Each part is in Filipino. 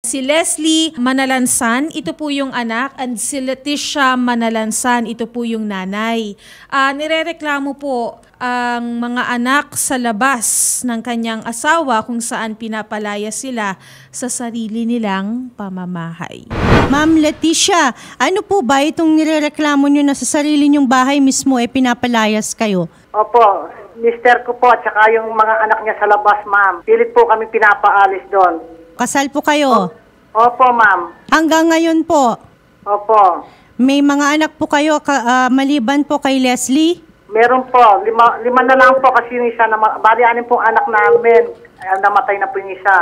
Si Leslie Manalansan, ito po yung anak, and si Leticia Manalansan, ito po yung nanay. Nirereklamo po ang mga anak sa labas ng kanyang asawa kung saan pinapalaya sila sa sarili nilang pamamahay. Ma'am Leticia, ano po ba itong nirereklamo nyo na sa sarili nyong bahay mismo pinapalayas kayo? Opo, mister ko po at saka yung mga anak niya sa labas, ma'am. Pilit po kami pinapaalis doon. Kasal po kayo? Opo, ma'am. Hanggang ngayon po? Opo. May mga anak po kayo maliban po kay Leslie? Meron po. Lima na lang po kasi yung isa. Bali, anim pong anak namin. Namatay na po yung isa.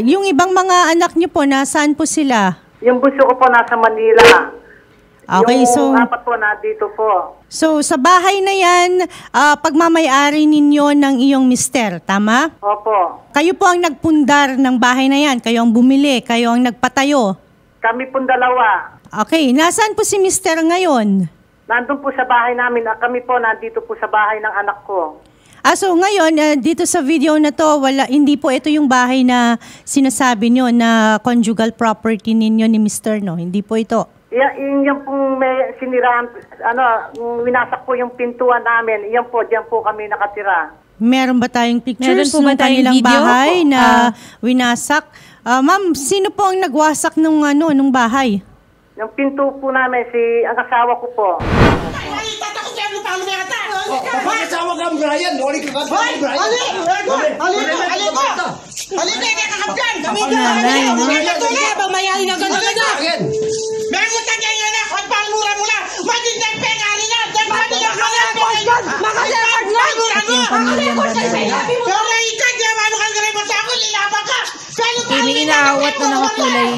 Yung ibang mga anak niyo po, nasaan po sila? Yung bunso ko po nasa Manila. Okay, yung apat po nandito po. So, sa bahay na yan, pagmamayari ninyo ng iyong mister, tama? Opo. Kayo po ang nagpundar ng bahay na yan, kayo ang bumili, kayo ang nagpatayo. Kami pong dalawa. Okay, nasaan po si mister ngayon? Nandun po sa bahay namin. Kami po nandito po sa bahay ng anak ko. So ngayon, dito sa video na to, hindi po ito yung bahay na sinasabi nyo na conjugal property ninyo ni mister, no? Hindi po ito. Yan pong may siniraan, winasak po yung pintuan namin. Yan po, diyan po kami nakatira. Meron ba tayong pictures ng kanilang bahay na winasak? Ma'am, sino po ang nagwasak nung bahay? Yung pinto po namin, ang asawa ko po. Bakit asawa ka, Brian? Lori ka ba, Brian? Halika, kakabyan! Kami ka! Halika, tuloy! Pagmayahin ng gano'n-gano'n! Meron tayo na! Kung paano mura-mura! Magindang pengali na! Dagpati yung kalakot! Makalakot na! Makalakot sa pengali! Pero ikaw, di ba ano kang gano'n sa ako? Lilabang ka! May inaawat na nakakulay.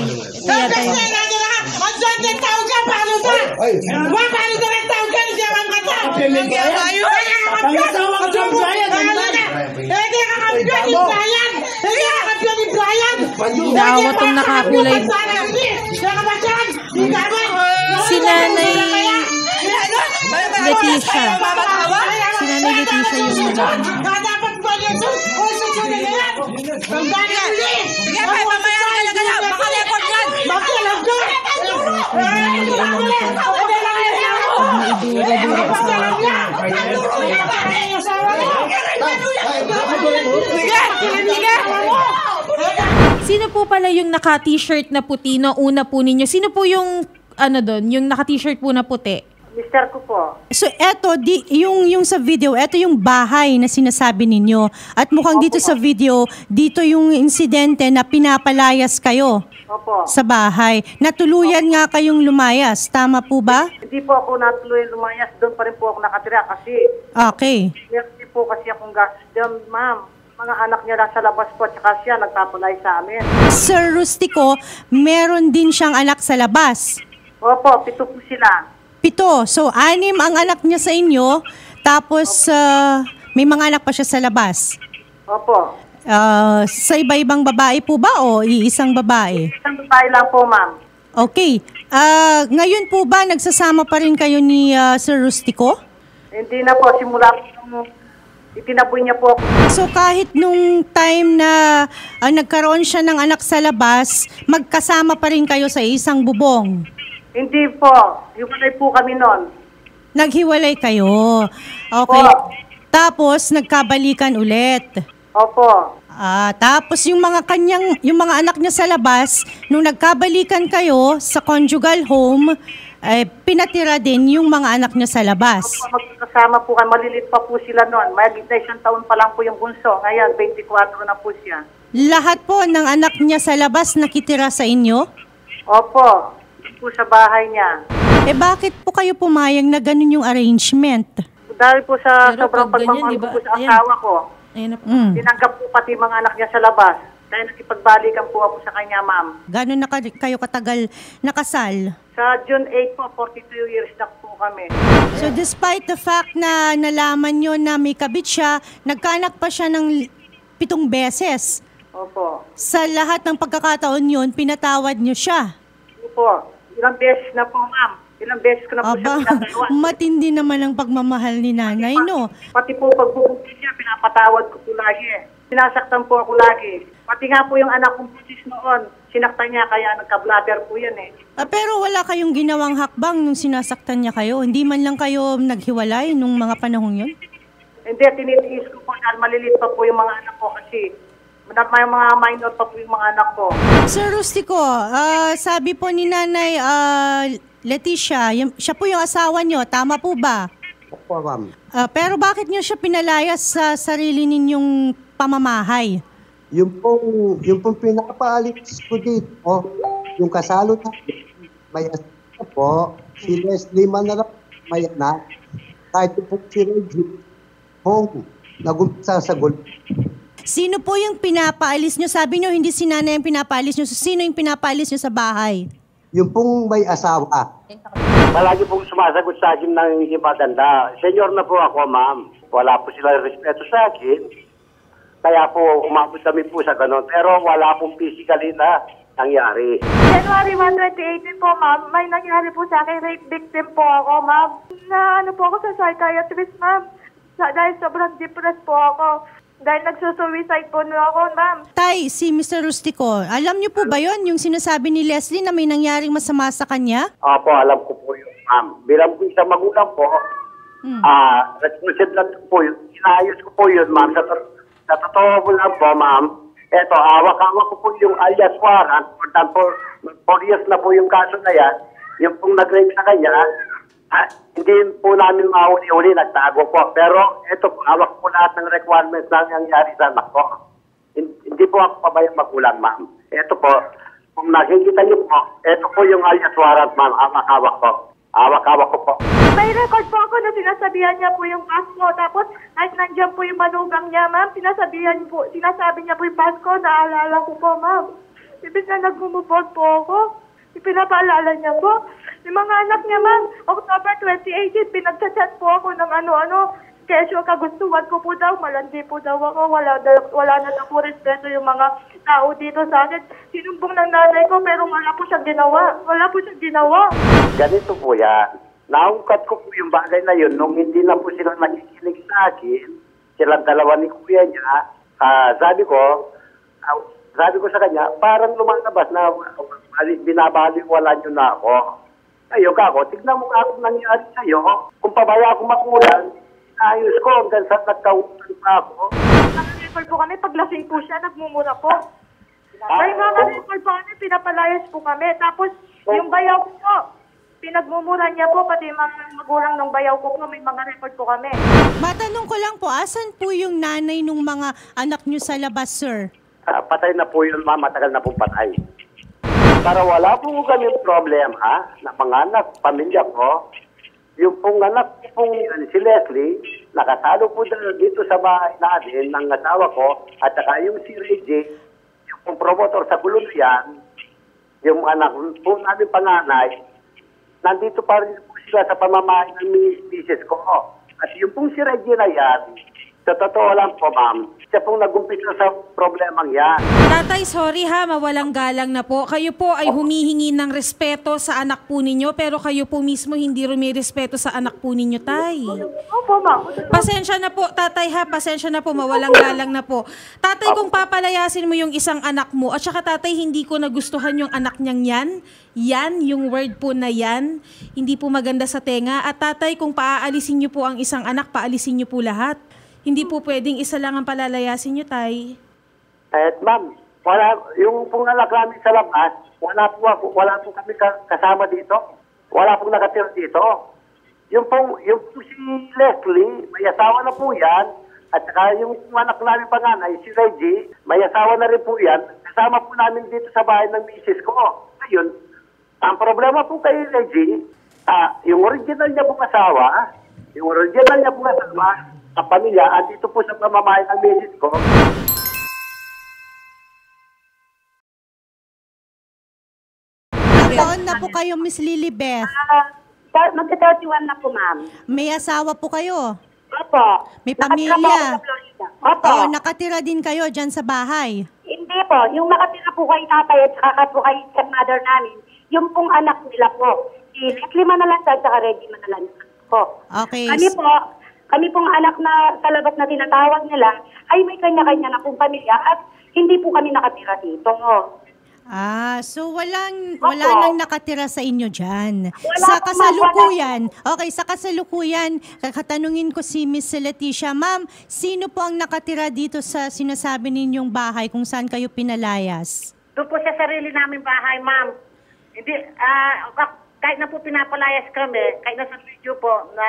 Kaya tayo. Ang saan ng tao ka! Paano ka? Paano ka ng tao ka? Hindi naman ka ta! Pangasawa ka sa Brian! Hindi ka kampiyon ni Brian! Hindi ka kampiyon ni Brian! Inaawat ang nakakulay. Si Nanay Leticia. Si Nanay Leticia yung nagaan. Dapat ba yun? Sige, mamaya ka na gano'n! Makalekot yan! Makalekot! Maidura-dura ka sa Sino po pala yung naka-t-shirt na puti na una po ninyo? Sino po yung yung naka-t-shirt po na puti? Mister ko po. So eto, yung sa video, eto yung bahay na sinasabi ninyo. At mukhang dito sa video, dito yung insidente na pinapalayas kayo. Opo. Sa bahay. Natuluyan nga kayong lumayas. Tama po ba? Hindi po ako natuloy lumayas. Doon pa rin po ako nakatira kasi Okay. hindi po kasi akong gastos doon, ma'am. Mga anak niya lang sa labas po at saka siya nagpapalay sa amin. Sir Rustico, meron din siyang anak sa labas. Opo, 7 po sila. 7. So, 6 ang anak niya sa inyo. Tapos, may mga anak pa siya sa labas. Opo. Sa iba-ibang babae po ba o iisang babae? Isang babae lang po, ma'am. Okay. Ngayon po ba nagsasama pa rin kayo ni Sir Rustico? Hindi na po, simula po itinaboy niya po ako. So kahit nung time na nagkaroon siya ng anak sa labas, magkasama pa rin kayo sa isang bubong? Hindi po, hiwalay po kami noon. Naghiwalay kayo. Okay. Opo. Tapos nagkabalikan ulit. Opo. Tapos yung mga anak niya sa labas, nung nagkabalikan kayo sa conjugal home, pinatira din yung mga anak niya sa labas. Opo, magkasama po kami. Malilit pa po sila noon. May 1 taon pa lang po yung bunso. Ngayon, 24 na po siya. Lahat po ng anak niya sa labas nakitira sa inyo? Opo. Po sa bahay niya. Bakit po kayo pumayag na ganun yung arrangement? Dahil po sa Pero sobrang pag ganyan, pagmamahal diba? po sa asawa ko, Ayan na po. tinanggap po pati mga anak niya sa labas. Dahil nakipagbalikan po ako sa kanya, ma'am. Gano'n na kayo katagal nakasal? Sa June 8 po, 42 years na po kami. So despite the fact na nalaman nyo na may kabit siya, nagkaanak pa siya ng 7 beses. Opo. Sa lahat ng pagkakataon yun, pinatawad nyo siya. Opo. Ilang beses na po, ma'am. Ilang beses ko na po siya pinatawad. Matindi naman ang pagmamahal ni nanay, no? Pati po pagbubukti niya, pinapatawad ko po lagi. Sinasaktan po ako lagi. Pati nga po yung anak kong pusis noon. sinaktan niya, kaya nagka-bladder po yan eh. Pero wala kayong ginawang hakbang nung sinasaktan niya kayo? Hindi man lang kayo naghiwalay nung mga panahong yun? Hindi, tinitiis ko po dahil malilit pa po yung mga anak ko kasi may mga minor pa po yung mga anak ko. Sir Rustico, sabi po ni Nanay Leticia, siya po yung asawa niyo, tama po ba? Opo, ma'am. Pero bakit niyo siya pinalayas sa sarili ninyong pamamahay? Yung pong pinapaalis ko dito, yung kasalo na may asawa po, si Leslie Manarap may anak, kahit po si Reggie, nag-umpisa sa gulo. Sino po yung pinapaalis nyo? Sabi nyo hindi si Nanay yung pinapaalis nyo. So, sino yung pinapaalis nyo sa bahay? Yung pong may asawa. Palagi pong sumasagot sa akin ng hindi maganda. Senior na po ako, ma'am. Wala po sila respeto sa akin. Kaya po umabot kami po sa ganon. Pero wala pong physically na nangyari. January 1, 2018 po, ma'am, may nangyari po sa akin. Rape victim po ako, ma'am. Na ano po ako sa psychiatrist, ma'am. Dahil sobrang depressed po ako. Dahil nagsusuicide po na ako, ma'am. Tay, si Mr. Rustico, alam niyo po ba yon yung sinasabi ni Leslie na may nangyaring masama sa kanya? Opo, alam ko po yun, ma'am. Bilang po isang magulang po, responsible po yun. Inayos ko po yun, ma'am. Sa totoo po lang po, ma'am. Eto, hawak-hawak ko po yung alias warrant. For 4 years na po yung kaso na yan. Yung pong nag-rape sa kanya, hindi po namin mahuli-huli, nagtago po. Pero ito po, hawak po lahat ng requirements na nangyari sa anak ko. Hindi po ako pabayang magulang, ma'am. Ito po, kung nakikita niyo po, ito po yung alias warrant, ma'am. Hawak-hawak ko. Hawak-hawak ko po. May record po ako na sinasabihan niya po yung Pasko. Tapos, kahit nandiyan po yung manugang niya, ma'am, sinasabi niya po yung Pasko, naalala ko po, ma'am. Ibig na nagmumupod po ako. Pinapaalala niya po. Yung mga anak niya, ma'am, October 2018, pinagchat-chat po ako ng ano-ano. Kesyo, kagustuhan ko po daw, malandi po daw ako. Wala na daw po respeto yung mga tao dito sa akin. Sinumbong ng nanay ko, pero wala po siyang ginawa. Wala po siyang ginawa. Ganito po yan. Naungkat ko po yung bagay na yun nung hindi na po sila nakikinig sa akin. Silang dalawa ni kuya niya. Sabi ko sa kanya, parang lumalabas na binabaliwala niyo na ako. Ayun ka ako, tignan mo nga kung nangyari sa'yo. Kung pabaya ako makulang, ayos ko hanggang sa nagkautan pa ako. Naka-record po kami, paglasing po siya, nagmumura po. May naka-record po kami, pinapalayas po kami. Tapos, yung bayaw ko po, pinagmumura niya po, pati mga magulang ng bayaw ko po, may mga record po kami. Matanong ko lang po, asan po yung nanay nung mga anak nyo sa labas, sir? Patay na po yun, ma'am. Matagal na pong patay. Para wala po kami problema na mga anak, pamilya ko, yung pong anak pong si Leslie, nakasalo po dito sa bahay natin ng asawa ko, at saka yung si Reggie, yung pong promotor sa Kulunyan, yung anak po namin panganay, nandito pa rin po sila sa pamamahay ng misis ko. At yung pong si Reggie na yan, sa totoo lang po, ma'am, siya pong nag-umpisa sa problemang yan. Tatay, sorry ha, mawalang galang na po. Kayo po ay humihingi ng respeto sa anak po ninyo, pero kayo po mismo hindi rumirespeto sa anak po ninyo, tay. Opo, ma'am. Pasensya na po, tatay ha, pasensya na po, mawalang galang na po. Tatay, kung papalayasin mo yung isang anak mo, at saka tatay, hindi ko nagustuhan yung anak niyang yan, yung word po na yan, hindi po maganda sa tenga. At tatay, kung paaalisin niyo po ang isang anak, paalisin niyo po lahat. Hindi po pwedeng isa lang ang palalayasin niyo, tay. Ma'am, yung pong anak namin sa labas, wala po kami kasama dito. Wala pong nakatira dito. Yung po si Leslie, may asawa na po yan. At saka yung anak namin panganay, si Reggie, may asawa na rin po yan. Kasama po namin dito sa bahay ng misis ko. Ayun, ang problema po kay Reggie, yung original niya pong asawa, ang pamilya, andito po sa pamamahay ng misis ko. Taon na po kayo, Miss Lilibeth? Magka-31 na po, ma'am. May asawa po kayo? Opo. May pamilya? Opo. Oo, nakatira din kayo dyan sa bahay? Hindi po. Yung nakatira po kay tatay at saka po kay mother namin, yung pong anak nila po. Si Leslie Manalansan at saka Reggie Manalansan po. Okay. Kami pong anak na sa labas na tinatawag nila ay may kanya-kanya na pong pamilya at hindi po kami nakatira dito. So wala Opo. nang nakatira sa inyo dyan. Wala Sa po, kasalukuyan, okay, sa kasalukuyan, katanungin ko si Miss Leticia. Ma'am, sino po ang nakatira dito sa sinasabi ninyong bahay kung saan kayo pinalayas? Doon po sa sarili namin bahay, ma'am. Hindi, kahit na po pinapalayas kami, kahit na sa video po na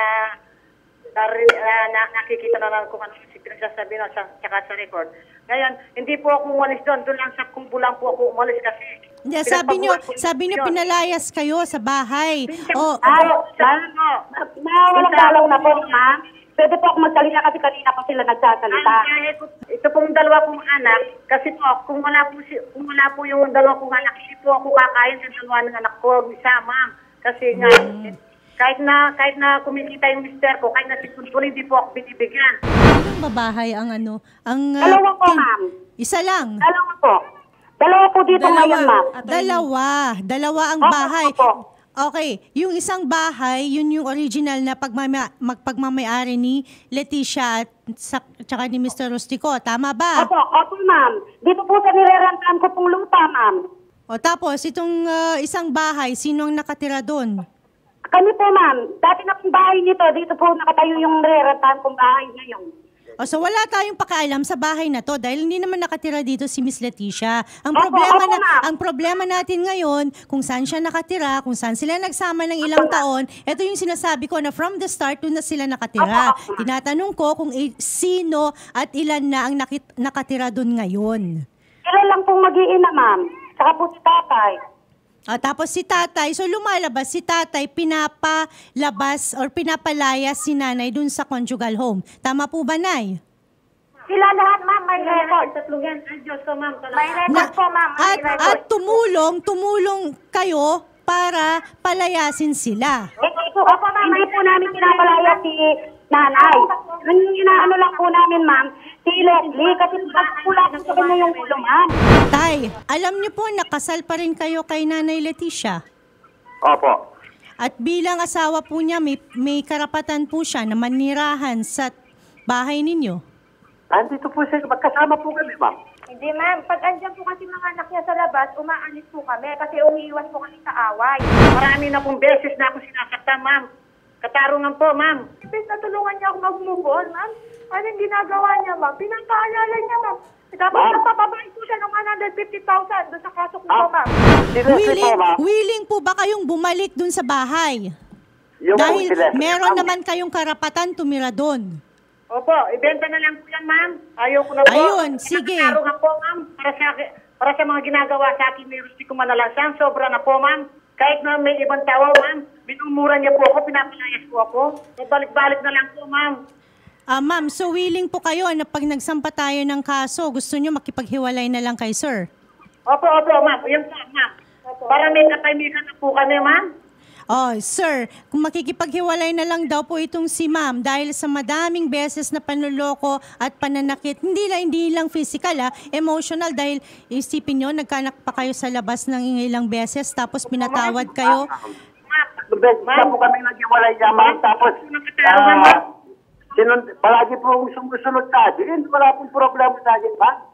nakikita na lang kung ano si pinagsasabi na tsaka sa record. Ngayon, hindi po ako umalis doon. Doon lang sa kubo lang po ako umalis kasi. Hindi, sabi niyo pinalayas kayo sa bahay. Walang dalaw na po, ma'am. Pwede po ako magsalita kasi kanina pa sila nagsasalita. Ito pong dalawa kong anak, kasi po, kung wala po yung dalawa kong anak, hindi po ako kakain sa dalawa ng anak ko, isa, ma'am. Kasi nga, kahit na kumikita yung mister ko, kahit na si Kuntul, hindi po ako binibigyan. Anong babahay ang Dalawa po, ma'am. Isa lang? Dalawa po. Dalawa po dito ngayon, ma'am. Dalawa ang bahay. Opo. Okay, yung isang bahay, yun yung original na pagmamayari ni Leticia at tsaka ni Mr. Rustico. Tama ba? Opo, ma'am. Dito po sa nirerantahan ko pong lupa, ma'am. O tapos, itong isang bahay, sino ang nakatira doon? Kami po, ma'am. Dati na pong bahay nito. Dito po nakatayo yung nirerantahan kong bahay ngayon. O so wala tayong pakialam sa bahay na to dahil hindi naman nakatira dito si Miss Leticia. Ang problema natin ngayon kung saan siya nakatira, kung saan sila nagsama ng ilang taon, ito yung sinasabi ko na from the start doon na sila nakatira. Tinatanong ko kung sino at ilan na ang nakatira doon ngayon. Ilan lang pong mag-iina, ma'am. Saka po si tatay. Tapos si tatay, so lumalabas si tatay, pinapalabas or pinapalayas si nanay dun sa conjugal home. Tama po ba, Nay? Sila lahat, ma'am. May record. Tatlong yan. Ay, Diyos ko, ma'am. May record po, ma'am. At tumulong kayo para palayasin sila. Opo, ma'am. Hindi po namin pinapalaya si nanay. Yung inaano lang po namin, ma'am, si Leslie, kasi pagpula sa kanya yung ulo, ma'am. Tay, alam niyo po, nakasal pa rin kayo kay Nanay Leticia. Opo. At bilang asawa po niya, may karapatan po siya na manirahan sa bahay ninyo. Andito po siya, magkasama po kami, ma'am. Hindi, ma'am. Pag andyan po kasi mga anak niya sa labas, umaalis po kami kasi umiiwas po kami sa away. Marami na pong beses na ako sinasaktan, ma'am. Katarungan po, ma'am. Tapos natulungan niya ako mag-move on, ma'am. Anong ginagawa niya, ma'am? Pinapaalala niya, ma'am. Tapos napapabay po siya ng 150,000 doon sa kaso ko, ma'am. Willing po ba kayong bumalik dun sa bahay? Dahil meron naman kayong karapatan tumira doon. Opo, ibenta na lang po yan, ma'am. Ayoko na po. Ayun, sige. Katarungan po, ma'am. Para sa mga ginagawa sa akin ni Rustico Manalansan, sobra na po, ma'am. Kahit na may ibang tao, ma'am, binumura niya po ako, pinapalayas po ako. So, balik-balik na lang po, ma'am. Ma'am, so willing po kayo na pag nagsampa tayo ng kaso, gusto nyo makipaghiwalay na lang kay sir? Opo, ma'am. Yan po, ma'am. Para may katahimikan na po kami, ma'am. Sir, kung makikipaghiwalay na lang daw po itong si ma'am dahil sa madaming beses na panloloko at pananakit, hindi lang physical, emotional, dahil isipin nyo, nagkanak pa kayo sa labas ng ilang beses tapos pinatawad kayo. Ma'am, po kami naghiwalay niya, ma'am. Tapos, palagi po sumusunod sa akin. Wala pong problema sa akin, ma'am.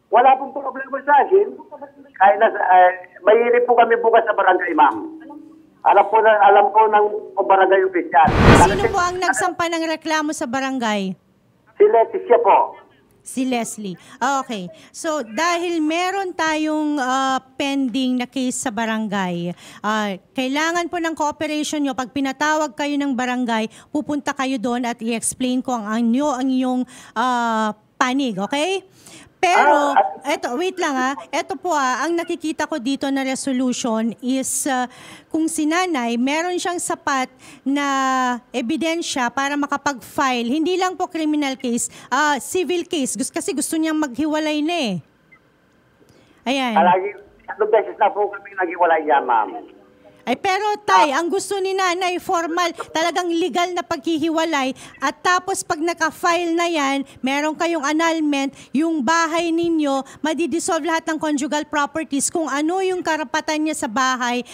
Wala pong problema sa akin. Kaya mahirap po kami bukas sa barangay, ma'am. Alam po ng barangay official. Sino po ang nagsampa ng reklamo sa barangay? Si Leticia po. Si Leslie. Okay. So, dahil meron tayong pending na case sa barangay, kailangan po ng cooperation nyo. Pag pinatawag kayo ng barangay, pupunta kayo doon at i-explain ko ang inyong panig. Okay? Pero, wait lang Ito po ang nakikita ko dito na resolution is kung si nanay, meron siyang sapat na ebidensya para makapag-file. Hindi lang po criminal case, civil case. Kasi gusto niyang maghiwalay na eh. Ayan. Palagi, 3 beses na po kami naghiwalay niya, ma'am. Pero tay, ang gusto ni nanay, formal, talagang legal na paghihiwalay. At tapos pag naka-file na yan, meron kayong annulment, yung bahay ninyo, madidissolve lahat ng conjugal properties. Kung ano yung karapatan niya sa bahay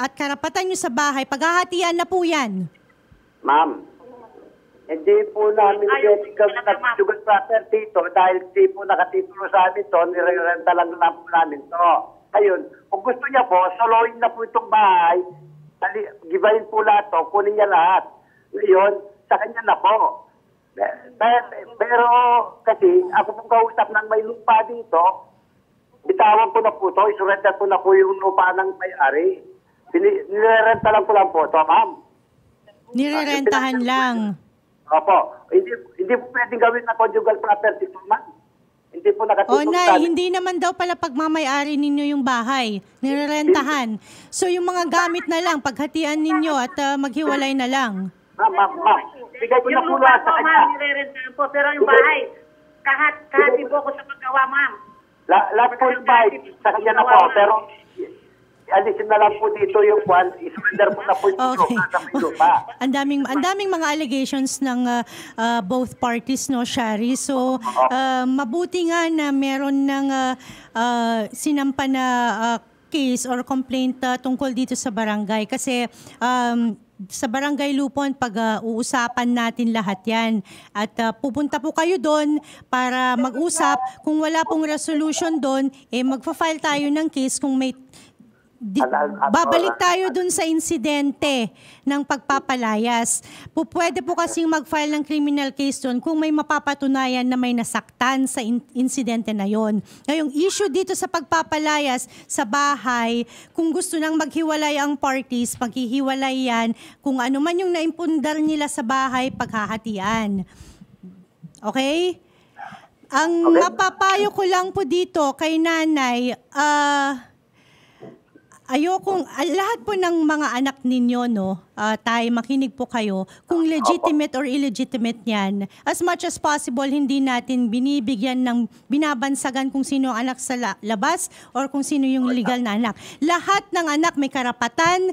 at karapatan niyo sa bahay, paghahatian na po yan. Ma'am, hindi po namin pwede kami na conjugal property ito dahil hindi po nakatitulo sa amin ito, nirerenta lang po namin ito. Ngayon, kung gusto niya po, soloin na po itong bahay, gibayin po lahat to, kunin niya lahat. Ngayon, sa kanya na po. Pero kasi ako pong kausap ng may lupa dito, bitawan ko na po to, isurrender ko na po yung lupa ng may-ari. Nirerenta lang ko lang po to, ma'am. Nirerentahan lang. Opo. Hindi po pwedeng gawin na conjugal property po, ma'am. Hindi po nakatutong. Nay, hindi naman daw pala pagmamay-ari ninyo yung bahay. Nirerentahan. So yung mga gamit na lang, paghatian ninyo at maghiwalay na lang. Ma'am. Bigay ko na Yung po lupa lahat po, sa kanya. ma'am, nirerentahan po. Pero yung bahay, kahati po ako sa paggawa, ma'am. Lahat po yung bahay sa kanya na po. Pero alisin na lang po dito yung kwan. Isurrender po na po yung Okay. lupa sa may lupa. Ang daming mga allegations ng both parties, no, Shari. So, mabuti nga na meron ng sinampa na case or complaint tungkol dito sa barangay. Kasi sa Barangay Lupon, pag-uusapan natin lahat yan. At pupunta po kayo doon para mag-usap. Kung wala pong resolution doon, magpa-file tayo ng case kung may babalik tayo dun sa insidente ng pagpapalayas. Pwede po kasing mag-file ng criminal case dun kung may mapapatunayan na may nasaktan sa insidente na yon. Ngayong issue dito sa pagpapalayas sa bahay, kung gusto nang maghiwalay ang parties, maghihiwalay yan. Kung ano man yung naimpundar nila sa bahay, paghahatian. Okay? Ang mapapayo ko lang po dito kay nanay, ayokong, lahat po ng mga anak ninyo, no, tay, makinig po kayo, kung legitimate or illegitimate yan, as much as possible, hindi natin binibigyan ng binabansagan kung sino ang anak sa labas or kung sino yung legal na anak. Lahat ng anak may karapatan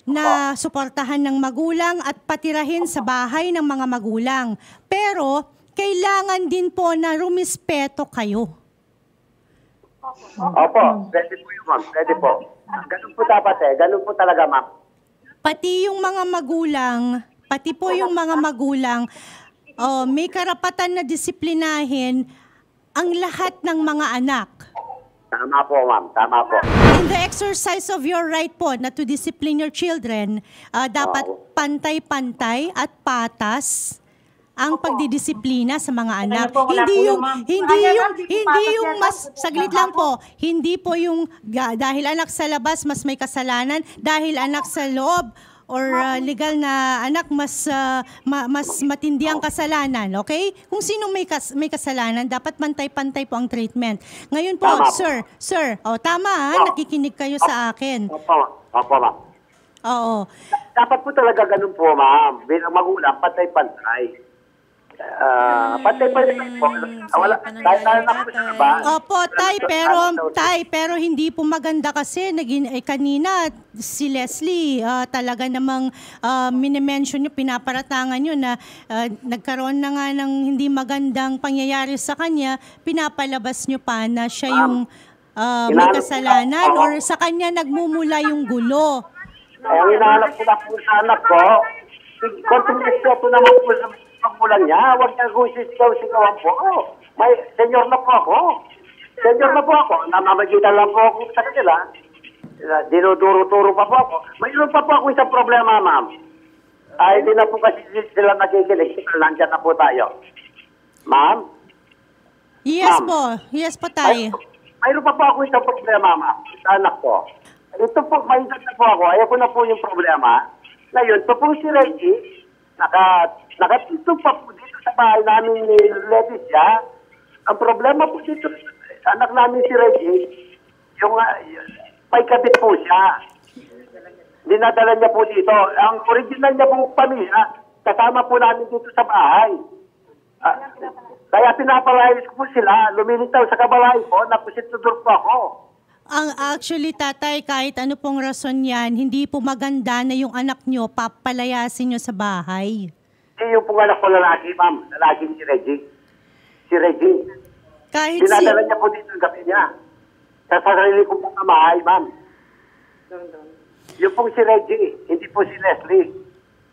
na suportahan ng magulang at patirahin sa bahay ng mga magulang. Pero, kailangan din po na rumispeto kayo. Opo, pwede po yun, ma'am. Pwede po. Ganun po dapat ganun po talaga, ma'am. Pati yung mga magulang, pati po yung mga magulang, may karapatan na disiplinahin ang lahat ng mga anak. Tama po, ma'am. Tama po. In the exercise of your right po na to discipline your children, dapat pantay-pantay at patas ang pagdidisiplina sa mga anak. Hindi yung mas saglit lang po. Hindi po yung dahil anak sa labas mas may kasalanan, dahil anak sa loob or legal na anak mas matindi ang kasalanan, okay? Kung sino may kasalanan, dapat pantay-pantay po ang treatment. Ngayon po, tama sir, tama nakikinig kayo sa akin. Opo, ma'am. Oo. Dapat po talaga ganun po, ma'am. Bilang magulang, pantay-pantay. Pantay-pantay po. Wala, Opo, pero hindi po maganda kasi kanina si Leslie talaga namang minimension nyo, pinaparatangan nyo na nagkaroon na nga ng hindi magandang pangyayari sa kanya, pinapalabas nyo pa na siya yung may kasalanan or sa kanya nagmumula yung gulo. Ang hinahanap ko na po sa anak ko, continuous ko naman po sa pagmulan niya, huwag niya sigaw-sigawan po. May senyor na po ako. Namamagitan lang po ako sa kanila. Dinuduro-turo pa po ako. Mayroon pa po ako isang problema, ma'am. Ay, di na po kasi sila nakikinig. Nandiyan na po tayo. Ma'am? Yes ma'am. Yes po tayo. Mayroon pa po ako isang problema, ma'am. Sa anak ko. Ito po, mahingat na po ako. Ayaw ko na po yung problema. Ngayon, ito po si Reggie, nakatutog pa po dito sa bahay namin ni Leticia. Ang problema po dito, anak namin si Reggie, yung may kabit po siya. Dinadala niya po dito. Ang original niya pong pamilya, kasama po namin dito sa bahay. Kaya pinapalayas ko po sila, lumilitaw sa kabalay ko, nakusitudor po ako. Actually, tatay, kahit ano pong rason yan, hindi po maganda na yung anak nyo papalayasin nyo sa bahay. Yung pong anak ko lalaki, ma'am. Lalaki si Reggie. Si Reggie. Dinadala niya po dito ang gabi niya. Sa sarili ko pong kamahay, ma'am. Yung pong si Reggie, hindi po si Leslie.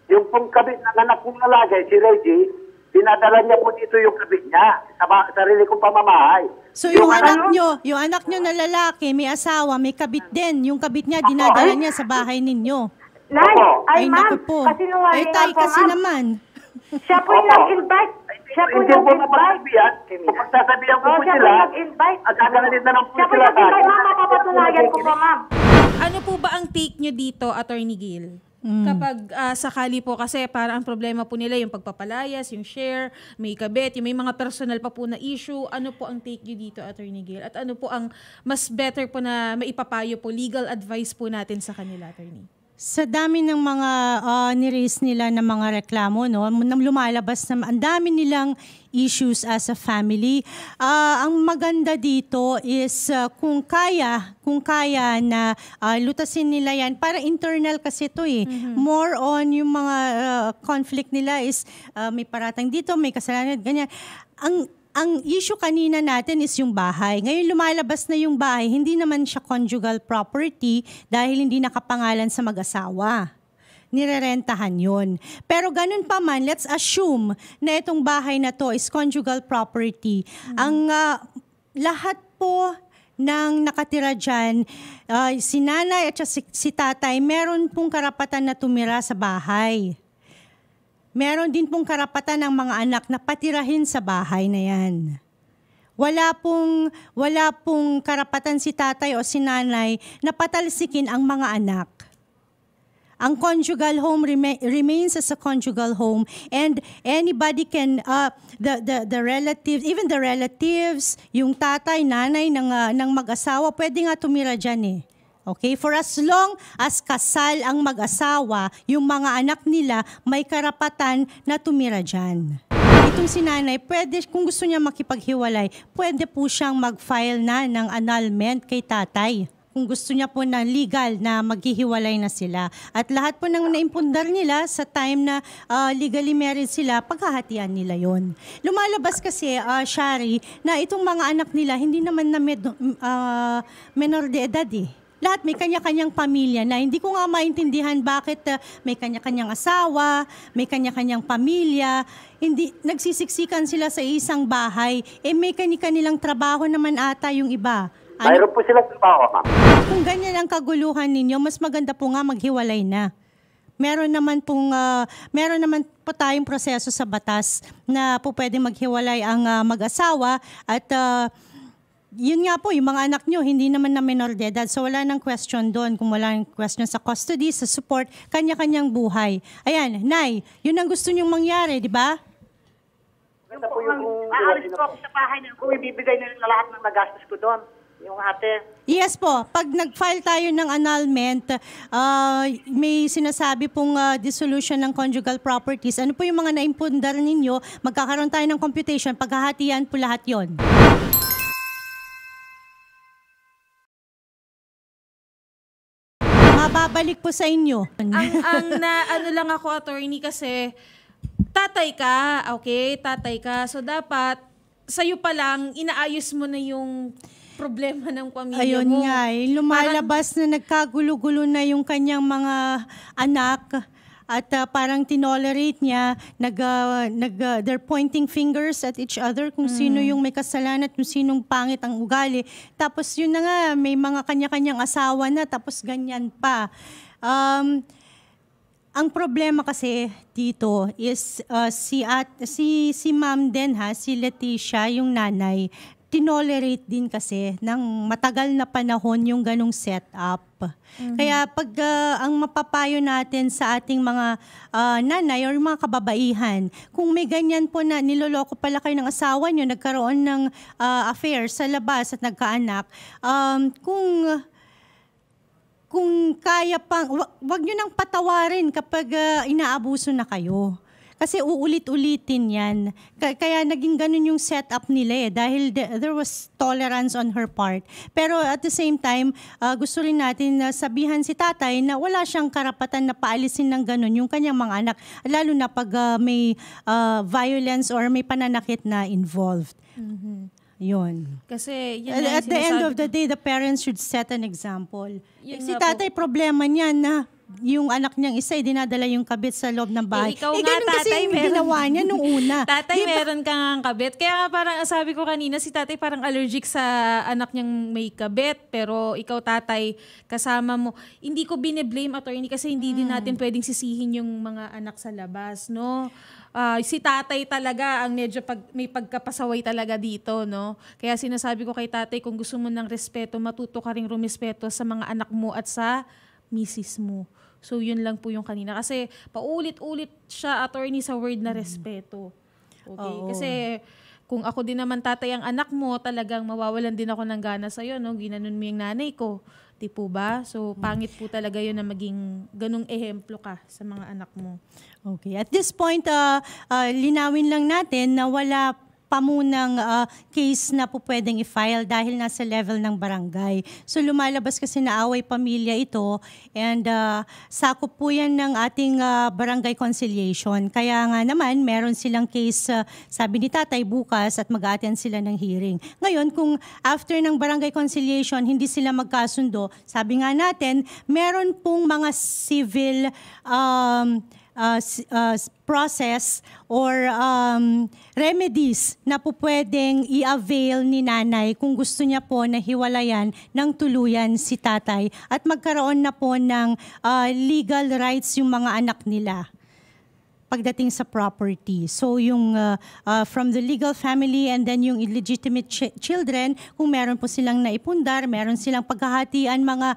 Yung pong kabit ng anak kong lalaki, si Reggie, Dinadala niya po dito yung kabit niya sa sarili kong pamamahay. So yung anak nyo na lalaki, may asawa, may kabit din. Yung kabit niya, dinadala niya sa bahay ninyo. Nay, ay ma'am, naku po. kasi nung Ay, tay kasi naman. Siya po yung nag-invite. Siya po Hindi yung po nag-invite. mapagsabihan. Pagsasabihan ko po Siya po sila, yung nag-invite. at gagawin na lang po Siya po sila. yung nag-invite, ma'am. Mapapatunayan ko po, ma'am. Ano po ba ang take nyo dito, Attorney Gil? Kapag sakali po kasi parang ang problema po nila yung pagpapalayas, yung share, may kabit, yung may mga personal pa po na issue. Ano po ang take nyo dito, Attorney Gil? At ano po ang mas better po na maipapayo po, legal advice po natin sa kanila, Attorney? Sa dami ng mga ni-raise nila ng mga reklamo, no, lumalabas na ang dami nilang issues as a family. Ang maganda dito is kung kaya na lutasin nila yan, para internal kasi ito eh. More on yung mga conflict nila is may paratang dito, may kasalanan, ganyan. Ang issue kanina natin is yung bahay. Ngayon lumalabas na yung bahay, hindi naman siya conjugal property dahil hindi nakapangalan sa mag-asawa. Nirerentahan yun. Pero ganun pa man, let's assume na itong bahay na to is conjugal property. Ang lahat po ng nakatira dyan, si nanay at si tatay, meron pong karapatan na tumira sa bahay. Meron din pong karapatan ng mga anak na patirahin sa bahay na yan. Wala pong karapatan si tatay o si nanay na patalsikin ang mga anak. Ang conjugal home remains as a conjugal home, and anybody can, the relatives, even the relatives, yung tatay, nanay ng mag-asawa, pwede nga tumira dyan eh. Okay? For as long as kasal ang mag-asawa, yung mga anak nila may karapatan na tumira dyan. Itong si nanay, pwede, kung gusto niya makipaghiwalay, pwede po siyang mag-file na ng annulment kay tatay. Kung gusto niya po na legal na maghihiwalay na sila. At lahat po ng naimpundar nila sa time na legally married sila, paghahatian nila yon. Lumalabas kasi, Shari, na itong mga anak nila, hindi naman na menor de edad eh. Lahat may kanya-kanyang pamilya na hindi ko nga maintindihan bakit may kanya-kanyang asawa, may kanya-kanyang pamilya, hindi nagsisiksikan sila sa isang bahay, may kani-kanilang trabaho naman ata yung iba. Mayroon po silang trabaho, ma'am. Kung ganyan ang kaguluhan ninyo, mas maganda po nga maghiwalay na. Meron naman po tayong proseso sa batas na po pwede maghiwalay ang mag-asawa at yun nga po, yung mga anak nyo, hindi naman na minor de edad. So wala nang question doon. Kung wala nang question sa custody, sa support, kanya-kanyang buhay. Ayan, Nay, yun ang gusto nyong mangyari, di ba? Yun po yung aalis ko ako sa bahay na kung ibibigay na lahat ng nagastos ko doon. Yung ate. Yes po. Pag nag-file tayo ng annulment, may sinasabi pong dissolution ng conjugal properties. Ano po yung mga naimpundar ninyo? Magkakaroon tayo ng computation. Paghahatian po lahat yon. Mababalik po sa inyo. Ano lang ako, attorney, kasi tatay ka, okay? Tatay ka. So dapat sa'yo pa lang inaayos mo na yung problema ng pamilya Ayun mo. Ayun nga, lumalabas na nagkagulo-gulo na yung kanyang mga anak at parang tinolerate niya, they're pointing fingers at each other kung sino yung may kasalanan at kung sinong pangit ang ugali. Tapos yun na nga, may mga kanya-kanyang asawa na, tapos ganyan pa. Ang problema kasi dito is si ma'am din si Leticia, yung nanay, tinolerate din kasi ng matagal na panahon yung ganong setup. Kaya pag ang mapapayo natin sa ating mga nanay or mga kababaihan, kung may ganyan po na niloloko pala kayo ng asawa nyo, nagkaroon ng affair sa labas at nagkaanak, kung kaya pang, wag nyo nang patawarin kapag inaabuso na kayo. Kasi uulit-ulitin yan. Kaya naging ganun yung setup nila dahil there was tolerance on her part. Pero at the same time, gusto rin natin na sabihan si tatay na wala siyang karapatan na paalisin ng ganun yung kanyang mga anak. Lalo na pag may violence or may pananakit na involved. Yun. Kasi yun at the end of the day, the parents should set an example. Si tatay, problema niyan na yung anak niyang isa, dinadala yung kabit sa loob ng bahay. Ikaw nga, ganun kasi tatay, yung ginawa niya nung una. Tatay, meron ka nga kabit. Kaya nga parang sabi ko kanina, si tatay parang allergic sa anak niyang may kabit. Pero ikaw, tatay, kasama mo. Hindi ko bine-blame, attorney, kasi hindi din natin pwedeng sisihin yung mga anak sa labas, no? Si tatay talaga ang medyo may pagkapasaway talaga dito, no? Kaya sinasabi ko kay tatay, kung gusto mo ng respeto, matuto ka ring rumespeto sa mga anak mo at sa misis mo. So, yun lang po yung kanina. Kasi paulit-ulit siya, attorney, sa word na respeto. Okay? Oo. Kasi kung ako din naman, tatay, ang anak mo, talagang mawawalan din ako ng gana sa'yo, no? Ginanon mo yung nanay ko. Di po ba? So, pangit po talaga yun na maging ganung ehemplo ka sa mga anak mo. Okay. At this point, linawin lang natin na wala pa munang case na po pwedeng i-file dahil nasa level ng barangay. So lumalabas kasi na away pamilya ito and sakop po yan ng ating barangay conciliation. Kaya nga naman, meron silang case, sabi ni tatay, bukas at mag-a-attend sila ng hearing. Ngayon, kung after ng barangay conciliation, hindi sila magkasundo, sabi nga natin, meron pong mga civil process or remedies na po pwedeng i-avail ni nanay kung gusto niya po na hiwalayan ng tuluyan si tatay at magkaroon na po ng legal rights yung mga anak nila pagdating sa property. So yung from the legal family and then yung illegitimate children, kung meron po silang naipundar, meron silang paghahatian mga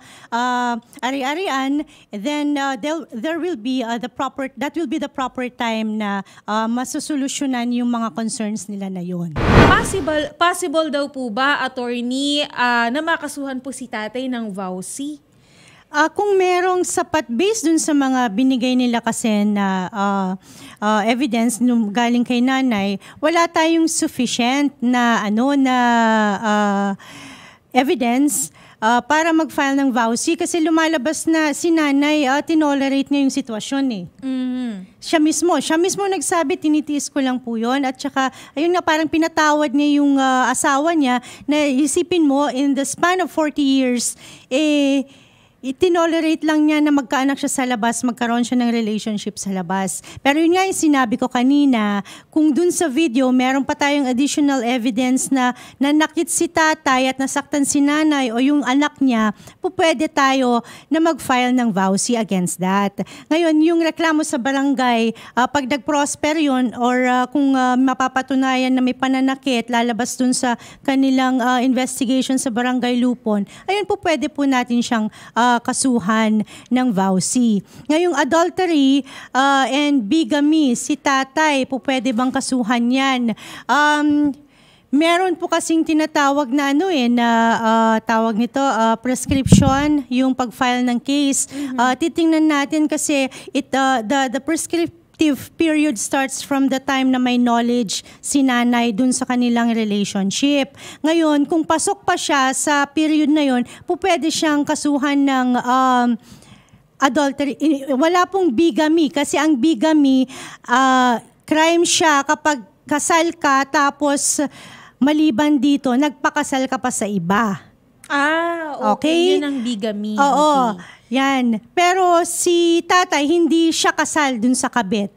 ari-arian, then there will be that will be the proper time na masusolusyonan yung mga concerns nila na yun. Possible daw po ba, attorney, na makasuhan po si tatay ng vowsy? Kung merong sapat based dun sa mga binigay nila kasi na evidence nung galing kay nanay, wala tayong sufficient na evidence para mag-file ng vowsy kasi lumalabas na si nanay tinolerate niya yung sitwasyon eh. Mm-hmm. Siya mismo nagsabi, tinitiis ko lang po yun. At saka, ayun nga, parang pinatawad niya yung asawa niya na isipin mo, in the span of 40 years, itinolerate lang niya na magkaanak siya sa labas, magkaroon siya ng relationship sa labas. Pero yun nga yung sinabi ko kanina, kung dun sa video, meron pa tayong additional evidence na nanakit si tatay at nasaktan si nanay o yung anak niya, pwede tayo na mag-file ng vowsy against that. Ngayon, yung reklamo sa barangay, pag nag-prosper yun or kung mapapatunayan na may pananakit, lalabas dun sa kanilang investigation sa barangay Lupon, ayun po pwede po natin siyang kasuhan ng vowsy. Ngayong adultery and bigamy, si tatay, po pwede bang kasuhan yan? Meron po kasing tinatawag na tawag nito, prescription, yung pag-file ng case. Titingnan natin kasi the prescriptive period starts from the time na may knowledge si nanay dun sa kanilang relationship. Ngayon, kung pasok pa siya sa period na yon, pwede siyang kasuhan ng adultery. Wala pong bigamy kasi ang bigamy, crime siya kapag kasal ka tapos maliban dito, nagpakasal ka pa sa iba. Okay. Yun ang bigamy. Oo. Okay. Yan. Pero si tatay, hindi siya kasal dun sa kabit.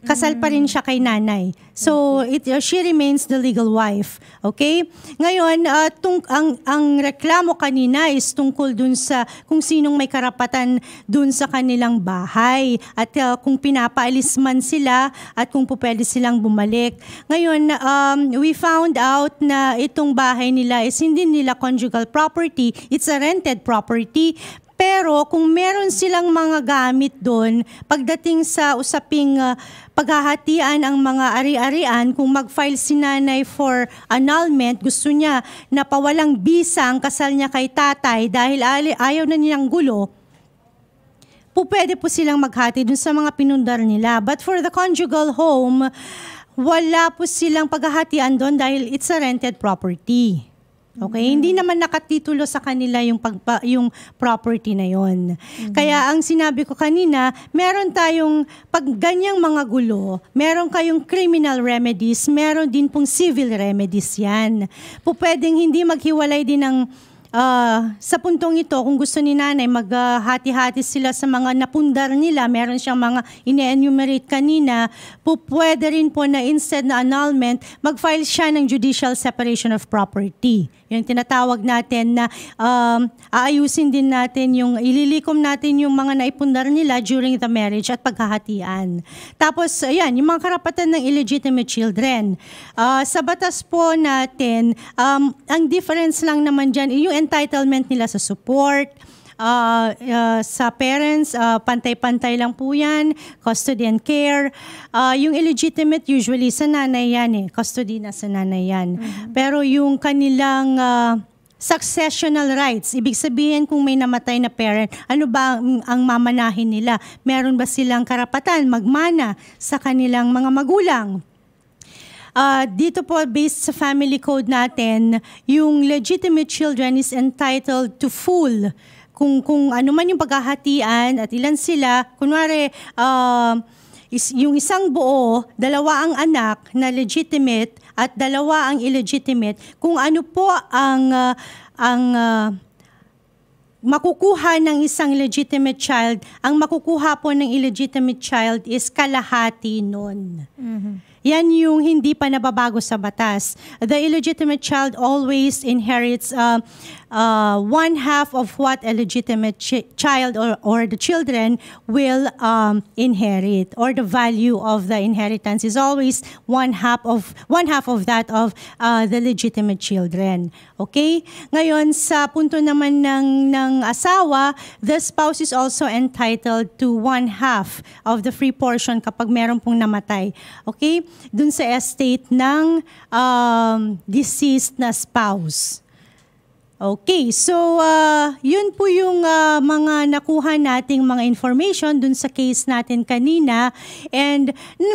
Kasal pa rin siya kay nanay. So, she remains the legal wife. Okay? Ngayon, ang reklamo kanina is tungkol dun sa kung sinong may karapatan dun sa kanilang bahay at kung pinapaalis man sila at kung pwede silang bumalik. Ngayon, we found out na itong bahay nila is hindi nila conjugal property. It's a rented property. Pero kung meron silang mga gamit doon, pagdating sa usaping paghahatian ang mga ari-arian, kung mag-file si nanay for annulment, gusto niya na pawalang bisa ang kasal niya kay tatay dahil ayaw na niyang gulo, pwede po silang maghati dun sa mga pinundar nila. But for the conjugal home, wala po silang paghahatian doon dahil it's a rented property. Okay, hindi naman nakatitulo sa kanila yung property na yon. Kaya ang sinabi ko kanina, meron tayong pag ganyang mga gulo, meron kayong criminal remedies, meron din pong civil remedies yan. Pwedeng hindi maghiwalay din ng sa puntong ito, kung gusto ni nanay, maghati-hati sila sa mga napundar nila, meron siyang mga ine-enumerate kanina, pwede rin po na instead na annulment, mag-file siya ng judicial separation of property. Yung tinatawag natin na aayusin din natin ililikom natin yung mga naipundar nila during the marriage at pagkahatian. Tapos, ayan, yung mga karapatan ng illegitimate children. Sa batas po natin, ang difference lang naman dyan, yung entitlement nila sa support, sa parents, pantay-pantay lang po yan, custody and care. Yung illegitimate, usually sa nanay yan custody na sa nanay yan. Pero yung kanilang successional rights, ibig sabihin kung may namatay na parent, ano ba ang mamanahin nila? Meron ba silang karapatan magmana sa kanilang mga magulang? Dito po, based sa family code natin, yung legitimate children is entitled to full kung ano man yung paghahatian at ilan sila, kunwari, yung isang buo, 2 ang anak na legitimate at 2 ang illegitimate, kung ano po ang makukuha ng isang legitimate child, ang makukuha po ng illegitimate child is kalahati nun. Yan yung hindi pa nababago sa batas. The illegitimate child always inherits 1/2 of what a legitimate child or the children will inherit, or the value of the inheritance is always 1/2 of that of the legitimate children. Okay? Ngayon, sa punto naman ng asawa, the spouse is also entitled to 1/2 of the free portion kapag meron pong namatay. Okay? Dun sa estate ng deceased na spouse. Okay, so yun po yung mga nakuha nating mga information dun sa case natin kanina. And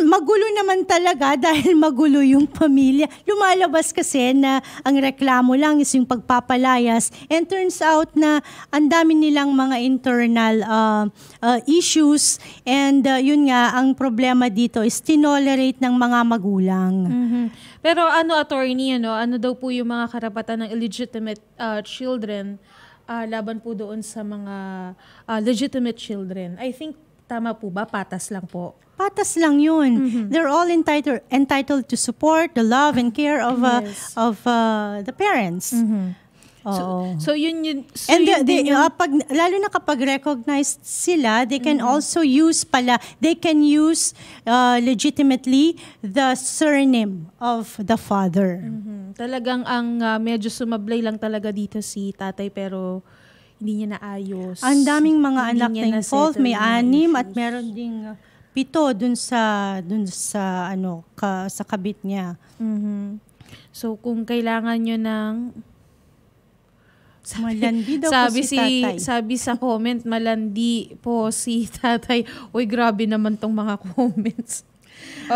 magulo naman talaga dahil magulo yung pamilya. Lumalabas kasi na ang reklamo lang is yung pagpapalayas. And turns out na ang dami nilang mga internal issues. And yun nga, ang problema dito is tinolerate ng mga magulang. Pero attorney, ano daw po yung mga karapatan ng illegitimate children laban po doon sa mga legitimate children? I think tama po ba? Patas lang po. Patas lang yun. They're all entitled to support the love and care of the parents. So yun. So and yun lalo na kapag recognized sila, they can also use legitimately the surname of the father. Talagang ang medyo sumablay lang talaga dito si tatay, pero hindi niya naayos. Ang daming mga anak niya na involved, may 6 at issues. meron ding 7 dun sa kabit niya. So kung kailangan nyo ng malandi daw po si tatay. Sabi sa comment, malandi po si tatay. Uy, grabe naman tong mga comments.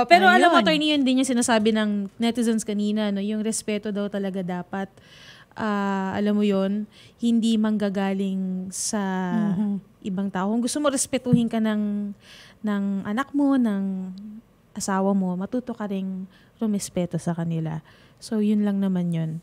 Pero alam mo, attorney, yun din yung sinasabi ng netizens kanina, yung respeto daw talaga dapat, alam mo yun, hindi manggagaling sa ibang tao. Kung gusto mo respetuhin ka ng anak mo, ng asawa mo, matuto ka ring rumespeto sa kanila. So, yun lang naman yun.